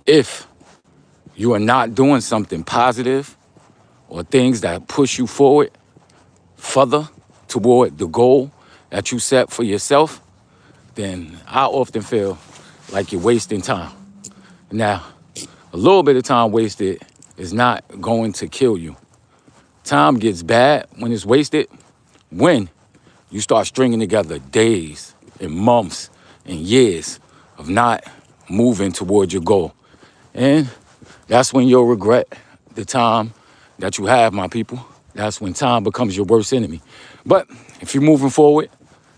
If you are not doing something positive or things that push you forward further toward the goal that you set for yourself, then I often feel like you're wasting time. Now, a little bit of time wasted is not going to kill you. Time gets bad when it's wasted when you start stringing together days and months and years of not moving toward your goal. And that's when you'll regret the time that you have, my people. That's when time becomes your worst enemy. But if you're moving forward,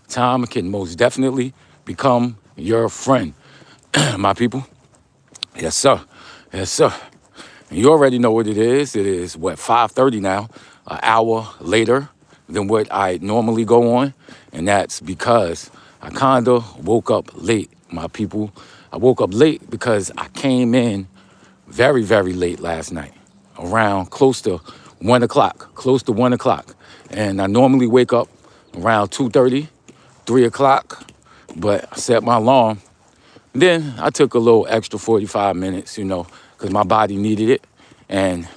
time can most definitely become your friend, my people. Yes, sir. Yes, sir. And you already know what it is. It is, 5:30 now, an hour later than what I normally go on. And that's because I kind of woke up late, my people. I woke up late because I came in very, very late last night, around close to 1 o'clock. And I normally wake up around 2:30, 3 o'clock, but I set my alarm. Then I took a little extra 45 minutes, because my body needed it. And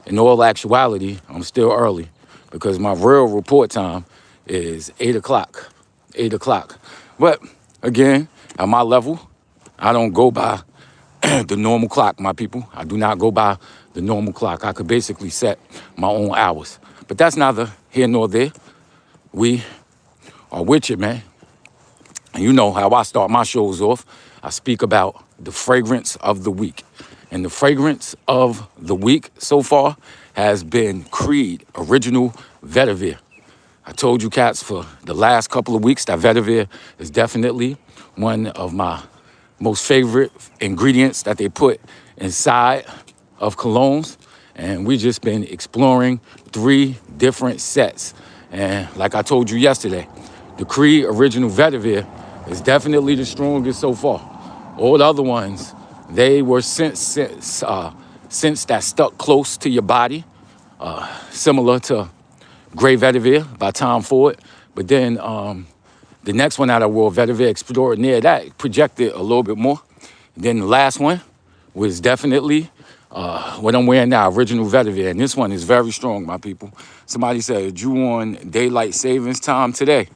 in all actuality, I'm still early because my real report time is 8 o'clock. 8 o'clock. But again, at my level, I don't go by the normal clock, my people. I do not go by the normal clock. I could basically set my own hours. But that's neither here nor there. We are with you, man. And you know how I start my shows off. I speak about the fragrance of the week. And the fragrance of the week so far has been Creed Original Vetiver. I told you cats for the last couple of weeks that vetiver is definitely one of my most favorite ingredients that they put inside of colognes. And we just been exploring 3 different sets. And like I told you yesterday, the Creed Original Vetiver is definitely the strongest so far. All the other ones, they were scents that stuck close to your body, similar to Grey Vetiver by Tom Ford. But then the next one out of World Vetiver Extraordinaire, that projected a little bit more. And then the last one was definitely what I'm wearing now, Original Vetiver. And this one is very strong, my people. Somebody said, you on daylight savings time today?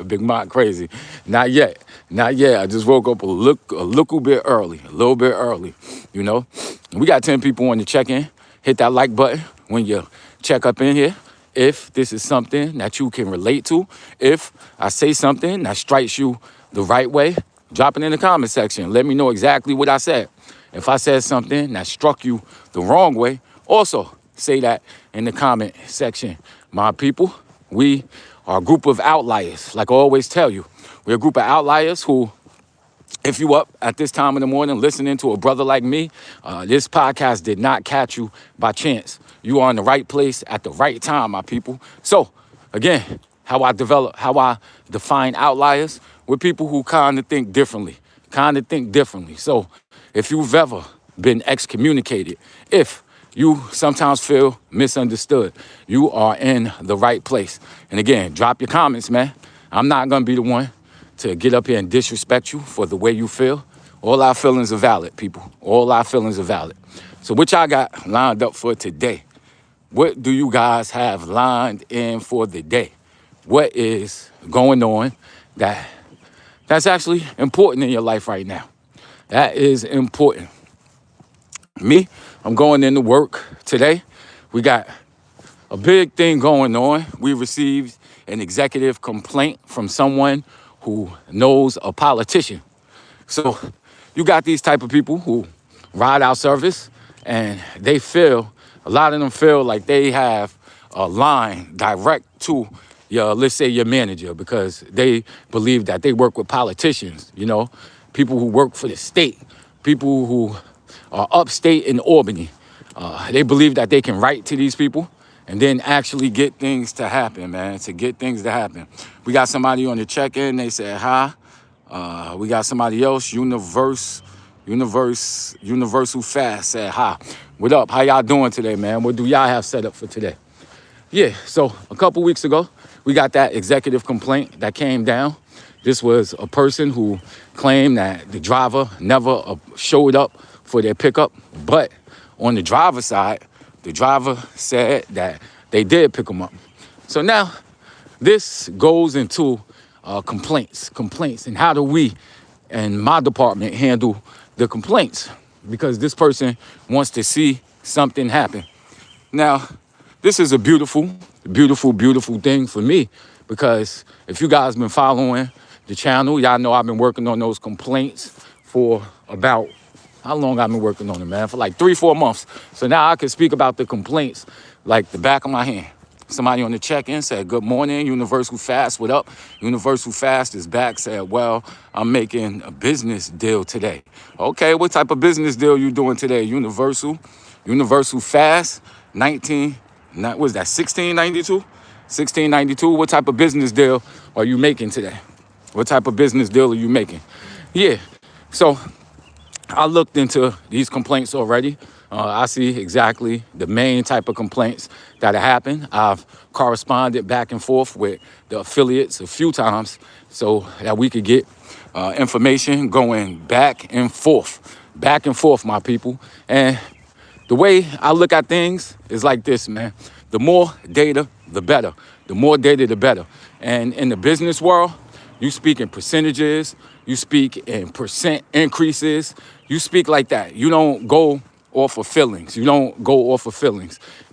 Big Mott crazy. Not yet. Not yet. I just woke up a little bit early. We got 10 people on the check-in. Hit that like button when you check up in here. If this is something that you can relate to, if I say something that strikes you the right way, drop it in the comment section. Let me know exactly what I said. If I said something that struck you the wrong way, also say that in the comment section. My people, we are a group of outliers. Like I always tell you, we're a group of outliers who, if you up at this time in the morning listening to a brother like me, this podcast did not catch you by chance. You are in the right place at the right time, my people. So, again, how I define outliers, with people who kind of think differently. So, if you've ever been excommunicated, if you sometimes feel misunderstood, you are in the right place. And again, drop your comments, man. I'm not going to be the one to get up here and disrespect you for the way you feel. All our feelings are valid, people. All our feelings are valid. So what y'all got lined up for today? What do you guys have lined in for the day? What is going on that's actually important in your life right now? That is important. Me, I'm going into work today. We got a big thing going on. We received an executive complaint from someone who knows a politician. So you got these type of people who ride our service, and a lot of them feel like they have a line direct to let's say your manager, because they believe that they work with politicians, people who work for the state, people who are upstate in Albany. They believe that they can write to these people and then actually get things to happen, man, We got somebody on the check-in, they said hi. We got somebody else, Universal Fast said hi. What up? How y'all doing today, man? What do y'all have set up for today? Yeah, so a couple weeks ago, we got that executive complaint that came down. This was a person who claimed that the driver never showed up for their pickup. But on the driver's side, the driver said that they did pick them up. So now this goes into complaints, and how do we and my department handle the complaints? Because this person wants to see something happen. Now, this is a beautiful, beautiful, beautiful thing for me, because if you guys been following the channel, y'all know I've been working on those complaints for about, how long I've been working on it, man? For like 3-4 months. So now I can speak about the complaints like the back of my hand. Somebody on the check-in said, good morning, Universal Fast, what up? Universal Fast is back, said, well, I'm making a business deal today. Okay, what type of business deal you doing today? Universal Fast, 1692? 1692, what type of business deal are you making today? What type of business deal are you making? Yeah, so I looked into these complaints already. I see exactly the main type of complaints that happen. I've corresponded back and forth with the affiliates a few times so that we could get information going back and forth, my people. And the way I look at things is like this, man. The more data, the better. The more data, the better. And in the business world, you speak in percentages, you speak in percent increases, you speak like that. You don't go off of feelings. And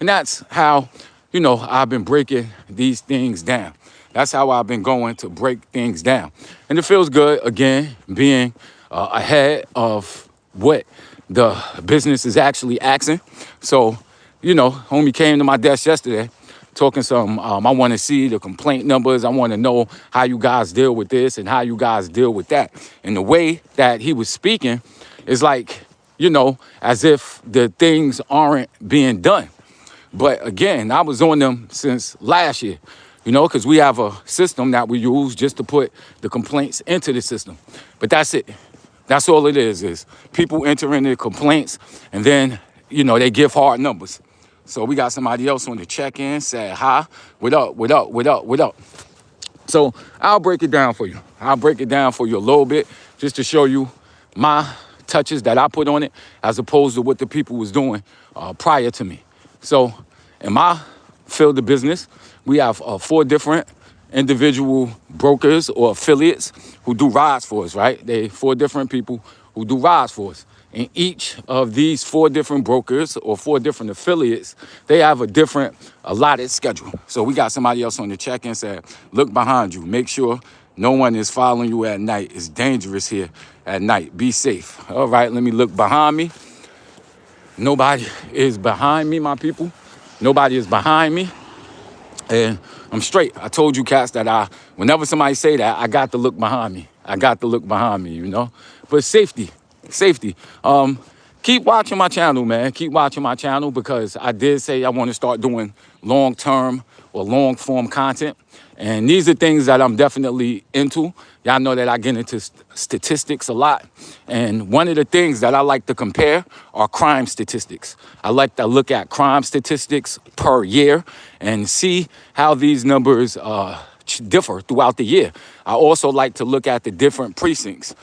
that's how, I've been breaking these things down. That's how I've been going to break things down. And it feels good, again, being ahead of what the business is actually asking. So, homie came to my desk yesterday talking some, I want to see the complaint numbers. I want to know how you guys deal with this and how you guys deal with that. And the way that he was speaking is like, as if the things aren't being done. But again, I was on them since last year, because we have a system that we use just to put the complaints into the system. But that's it. That's all it is people entering their complaints and then, they give hard numbers. So we got somebody else on the check-in, said, hi, what up? So I'll break it down for you. A little bit just to show you my touches that I put on it as opposed to what the people was doing prior to me. So in my field of business, we have 4 different individual brokers or affiliates who do rides for us, right? They 4 different people who do rides for us. And each of these 4 different brokers or 4 different affiliates, they have a different allotted schedule. So we got somebody else on the check-in said, look behind you. Make sure no one is following you at night. It's dangerous here at night. Be safe. All right, let me look behind me. Nobody is behind me, my people. Nobody is behind me. And I'm straight. I told you cats that whenever somebody say that, I got to look behind me. But safety. Keep watching my channel, man. Keep watching my channel, because I did say I want to start doing long-term or long-form content. And these are things that I'm definitely into. Y'all know that I get into statistics a lot. And one of the things that I like to compare are crime statistics. I like to look at crime statistics per year and see how these numbers differ throughout the year. I also like to look at the different precincts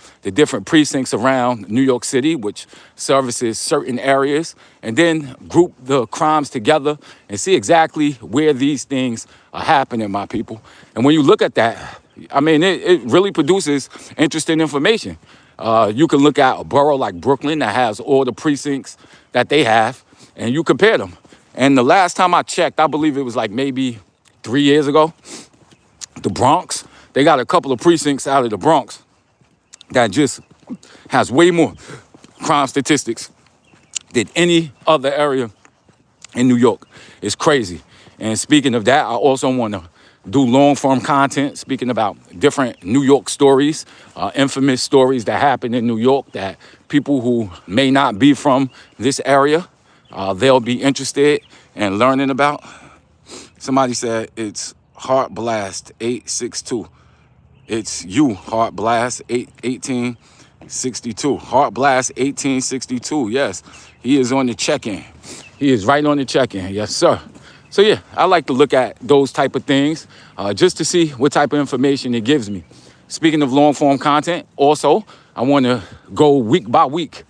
around New York City, which services certain areas, and then group the crimes together and see exactly where these things are happening, my people. And when you look at that, I mean, it really produces interesting information. You can look at a borough like Brooklyn that has all the precincts that they have, and you compare them. And the last time I checked, I believe it was like maybe 3 years ago, the Bronx, they got a couple of precincts out of the Bronx that just has way more crime statistics than any other area in New York. It's crazy. And speaking of that, I also want to do long-form content, speaking about different New York stories, infamous stories that happen in New York that people who may not be from this area, they'll be interested in learning about. Somebody said it's Heart Blast 862. It's you, Heart Blast 1862. Heart Blast 1862. Yes, he is on the check-in. He is right on the check-in. Yes, sir. So yeah, I like to look at those type of things just to see what type of information it gives me. Speaking of long form content, also, I want to go week by week,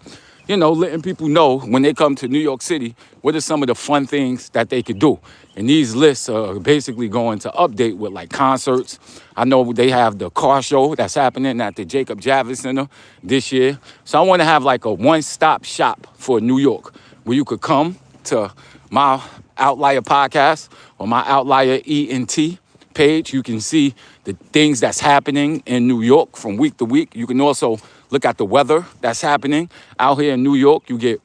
letting people know when they come to New York City, what are some of the fun things that they could do. And these lists are basically going to update with like concerts. I know they have the car show that's happening at the Jacob Javits Center this year. So I want to have like a one-stop shop for New York where you could come to my OutLIer podcast or my OutLIer-ENT page. You can see the things that's happening in New York from week to week. You can also look at the weather that's happening out here in New York. You get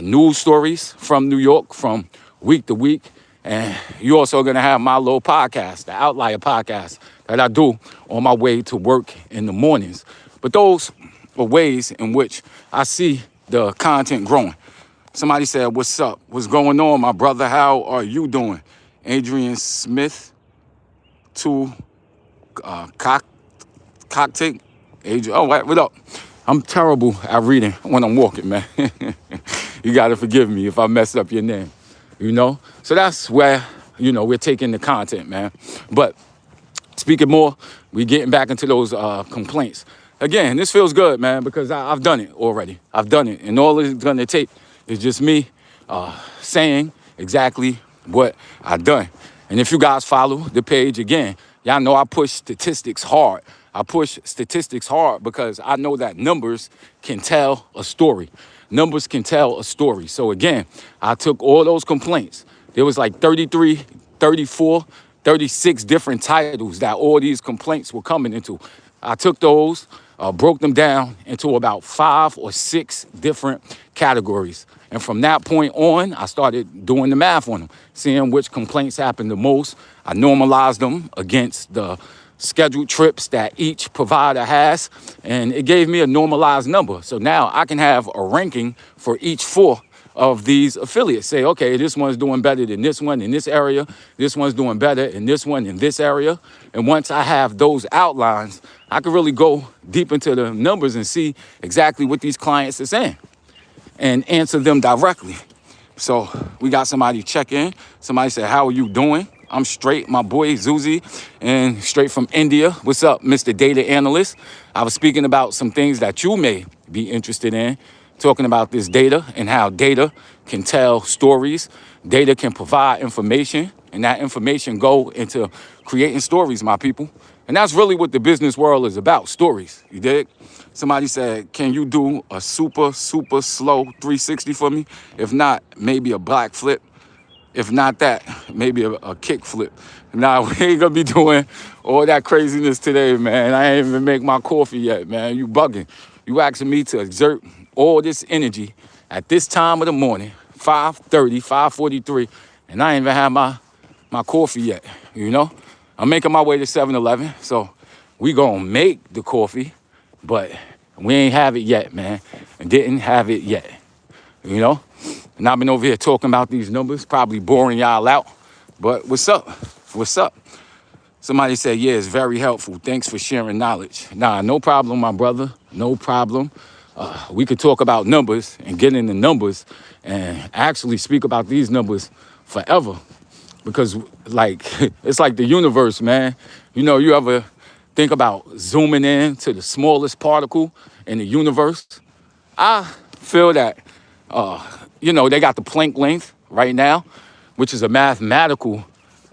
news stories from New York from week to week. And you're also going to have my little podcast, the OutLIer podcast, that I do on my way to work in the mornings. But those are ways in which I see the content growing. Somebody said, "What's up? What's going on, my brother? How are you doing?" Adrian Smith, cocktail. Adrian, oh, what up? I'm terrible at reading when I'm walking, man. You got to forgive me if I mess up your name, So that's where, we're taking the content, man. But speaking more, we're getting back into those complaints. Again, this feels good, man, because I've done it already. I've done it. And all it's going to take is just me saying exactly what I've done. And if you guys follow the page, again, y'all know I push statistics hard. I push statistics hard because I know that numbers can tell a story. Numbers can tell a story. So again, I took all those complaints. There was like 33, 34, 36 different titles that all these complaints were coming into. I took those, broke them down into about 5 or 6 different categories. And from that point on, I started doing the math on them, seeing which complaints happened the most. I normalized them against the scheduled trips that each provider has, and it gave me a normalized number. So now I can have a ranking for each 4 of these affiliates. Say, okay, this one's doing better than this one in this area. This one's doing better in this one in this area. And once I have those outlines, I can really go deep into the numbers and see exactly what these clients are saying and answer them directly. So we got somebody check in. Somebody said, "How are you doing?" I'm straight, my boy Zuzi, and straight from India. What's up, Mr. Data Analyst? I was speaking about some things that you may be interested in, talking about this data and how data can tell stories. Data can provide information, and that information go into creating stories, my people. And that's really what the business world is about, stories, you dig? Somebody said, "Can you do a super slow 360 for me? If not, maybe a black flip. If not that, maybe a kick flip." Nah, we ain't gonna be doing all that craziness today, man. I ain't even make my coffee yet, man. You bugging. You asking me to exert all this energy at this time of the morning, 5:30, 5:43, and I ain't even have my coffee yet, I'm making my way to 7-Eleven, so we gonna make the coffee, but we ain't have it yet, man. And didn't have it yet, And I've been over here talking about these numbers, probably boring y'all out. But what's up? What's up? Somebody said, "Yeah, it's very helpful. Thanks for sharing knowledge." Nah, no problem, my brother. No problem. We could talk about numbers and get into numbers and actually speak about these numbers forever. Because, it's like the universe, man. You ever think about zooming in to the smallest particle in the universe? I feel that they got the Planck length right now, which is a mathematical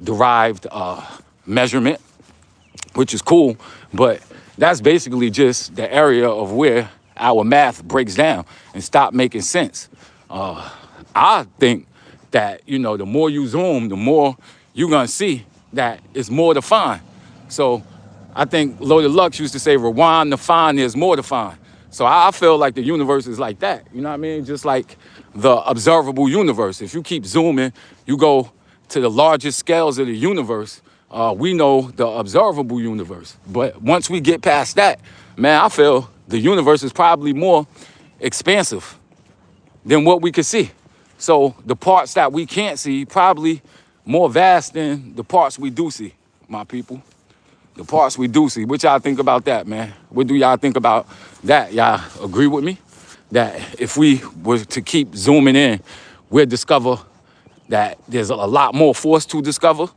derived measurement, which is cool. But that's basically just the area of where our math breaks down and stop making sense. I think that, the more you zoom, the more you're going to see that it's more to find. So I think Loaded Lux used to say, "Rewind to find, there's more to find." So I feel like the universe is like that. You know what I mean? Just like the observable universe. If you keep zooming, you go to the largest scales of the universe. We know the observable universe. But once we get past that, man, I feel the universe is probably more expansive than what we can see. So the parts that we can't see probably more vast than the parts we do see, my people. The parts we do see. What y'all think about that, man? What do y'all think about that? Y'all agree with me? That if we were to keep zooming in, we'll discover that there's a lot more force to discover.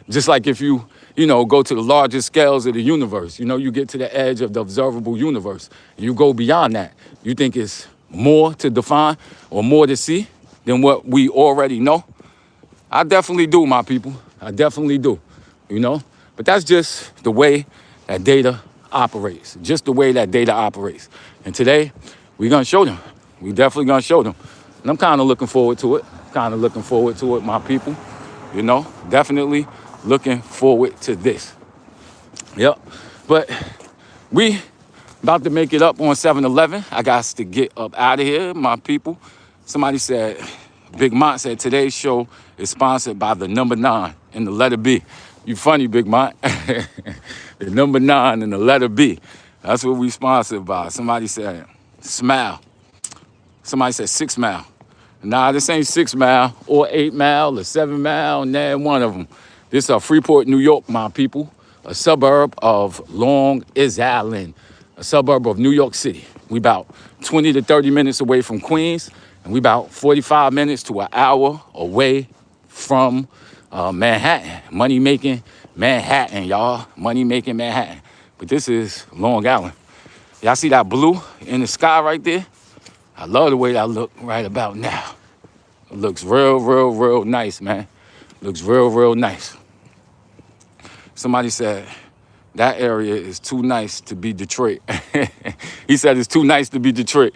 Just like if you go to the largest scales of the universe. You get to the edge of the observable universe. You go beyond that. You think it's more to define or more to see than what we already know? I definitely do, my people. I definitely do, But that's just the way that data operates. Just the way that data operates. And today, we're going to show them. We definitely going to show them. And I'm kind of looking forward to it. My people. Definitely looking forward to this. Yep. But we about to make it up on 7-Eleven. I got to get up out of here, my people. Somebody said, Big Mont said, today's show is sponsored by the number 9 and the letter B. You funny, Big Mont. The number 9 and the letter B. That's what we sponsored by. Somebody said, Smile. Somebody said 6 Mile. Nah, this ain't 6 Mile or 8 Mile or 7 Mile, nah, one of them. This is Freeport, New York, my people. A suburb of Long Island, a suburb of New York City. We about 20 to 30 minutes away from Queens, and we about 45 minutes to an hour away from Manhattan. Money-making Manhattan, y'all. Money-making Manhattan. But this is Long Island. Y'all see that blue in the sky right there? I love the way that look right about now. It looks real, real, real nice, man. Looks real, real nice. Somebody said, that area is too nice to be Detroit. He said it's too nice to be Detroit.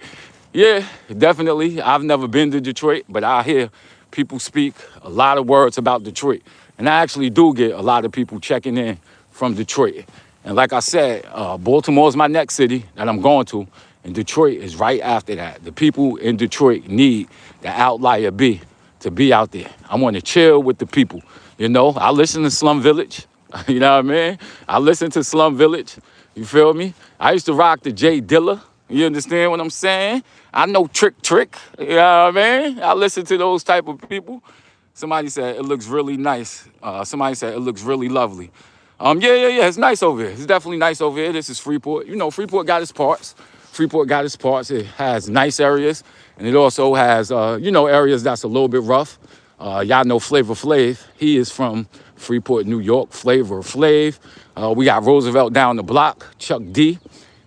Yeah, definitely. I've never been to Detroit, but I hear people speak a lot of words about Detroit. And I actually do get a lot of people checking in from Detroit. And like I said, Baltimore is my next city that I'm going to. And Detroit is right after that. The people in Detroit need the outlier B to be out there. I want to chill with the people. I listen to Slum Village. You know what I mean? I listen to Slum Village. You feel me? I used to rock the J Dilla. You understand what I'm saying? I know Trick. You know what I mean? I listen to those type of people. Somebody said it looks really nice. Somebody said it looks really lovely. Yeah. It's nice over here. It's definitely nice over here. This is Freeport. Freeport got its parts. It has nice areas, and it also has, areas that's a little bit rough. Y'all know Flavor Flav. He is from Freeport, New York. Flavor Flav. We got Roosevelt down the block. Chuck D.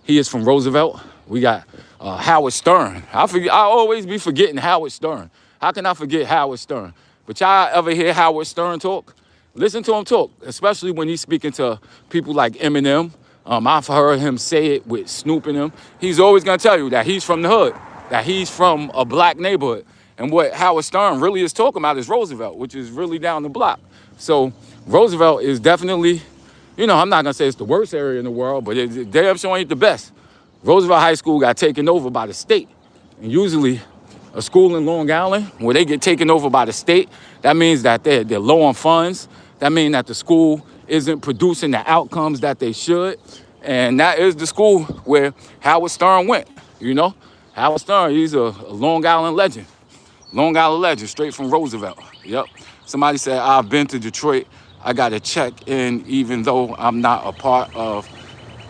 He is from Roosevelt. We got Howard Stern. I always be forgetting Howard Stern. How can I forget Howard Stern? But y'all ever hear Howard Stern talk? Listen to him talk, especially when he's speaking to people like Eminem. I've heard him say it with Snoop in him. He's always going to tell you that he's from the hood, that he's from a black neighborhood. And what Howard Stern really is talking about is Roosevelt, which is really down the block. So Roosevelt is definitely, I'm not going to say it's the worst area in the world, but it damn sure ain't the best. Roosevelt High School got taken over by the state. And usually a school in Long Island, where they get taken over by the state, that means that they're low on funds. That means that the school isn't producing the outcomes that they should. And that is the school where Howard Stern went, Howard Stern, he's a Long Island legend. Long Island legend, straight from Roosevelt. Yep. Somebody said, I've been to Detroit. I got to check in even though I'm not a part of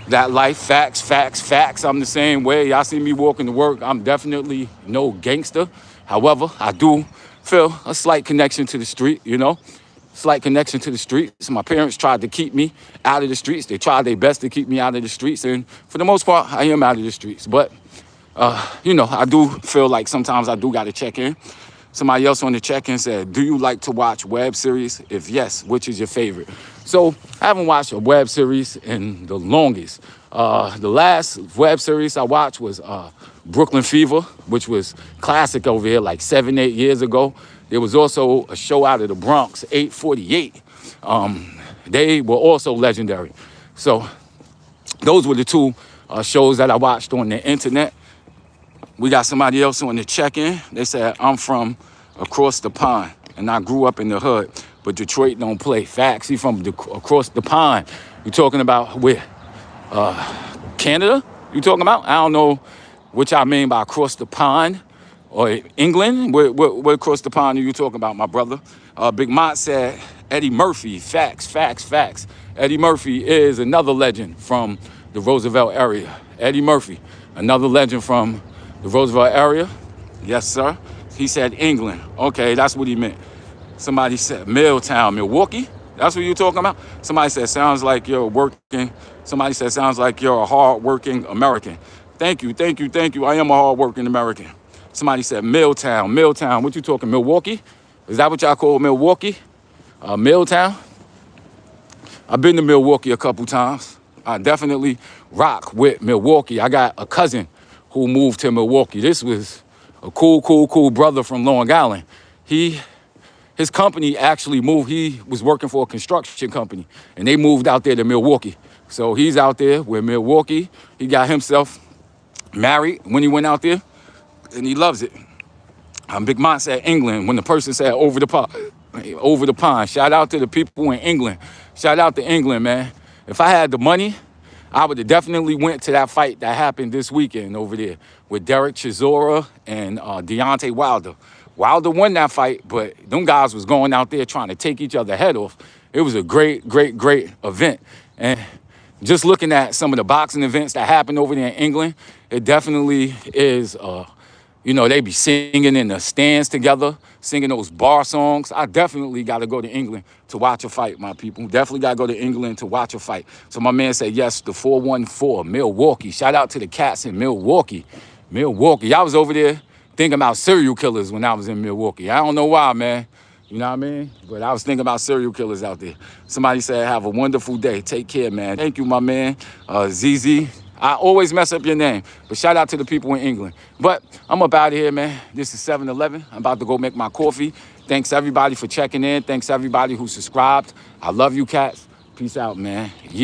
that life. Facts. I'm the same way. Y'all see me walking to work. I'm definitely no gangster. However, I do feel a slight connection to the street, Slight connection to the streets. My parents tried to keep me out of the streets. They tried their best to keep me out of the streets. And for the most part, I am out of the streets. But, I do feel like sometimes I do got to check in. Somebody else on the check-in said, do you like to watch web series? If yes, which is your favorite? So I haven't watched a web series in the longest. The last web series I watched was Brooklyn Fever, which was classic over here like 7-8 years ago. There was also a show out of the Bronx, 848. They were also legendary. So those were the two shows that I watched on the internet. We got somebody else on the check-in. They said, I'm from across the pond, and I grew up in the hood, but Detroit don't play. Facts, he from across the pond. You talking about where? Canada? You talking about? I don't know what y'all mean by across the pond. Or England? What across the pond are you talking about, my brother? Big Mont said, Eddie Murphy. Facts. Eddie Murphy is another legend from the Roosevelt area. Eddie Murphy, another legend from the Roosevelt area. Yes, sir. He said England. Okay, that's what he meant. Somebody said Milltown, Milwaukee. That's what you talking about? Somebody said, sounds like you're working. Somebody said, sounds like you're a hard-working American. Thank you, thank you, thank you. I am a hard-working American. Somebody said, Milltown, Milltown. What you talking, Milwaukee? Is that what y'all call Milwaukee? Milltown? I've been to Milwaukee a couple times. I definitely rock with Milwaukee. I got a cousin who moved to Milwaukee. This was a cool brother from Long Island. His company actually moved. He was working for a construction company, and they moved out there to Milwaukee. So he's out there with Milwaukee. He got himself married when he went out there, and he loves it. Big Mont said England when the person said over the pond. Over the pond. Shout out to the people in England. Shout out to England, man. If I had the money, I would have definitely went to that fight that happened this weekend over there with Derek Chisora and Deontay Wilder. Wilder won that fight, but them guys was going out there trying to take each other head off. It was a great event. And just looking at some of the boxing events that happened over there in England, it definitely is, they be singing in the stands together, singing those bar songs. I definitely got to go to England to watch a fight, my people. Definitely got to go to England to watch a fight. So my man said, yes, the 414, Milwaukee. Shout out to the cats in Milwaukee. Milwaukee. I was over there thinking about serial killers when I was in Milwaukee. I don't know why, man. You know what I mean? But I was thinking about serial killers out there. Somebody said, have a wonderful day. Take care, man. Thank you, my man. ZZ. I always mess up your name, but shout out to the people in England. But I'm up out of here, man. This is 7-Eleven. I'm about to go make my coffee. Thanks, everybody, for checking in. Thanks, everybody who subscribed. I love you, cats. Peace out, man. Yeah.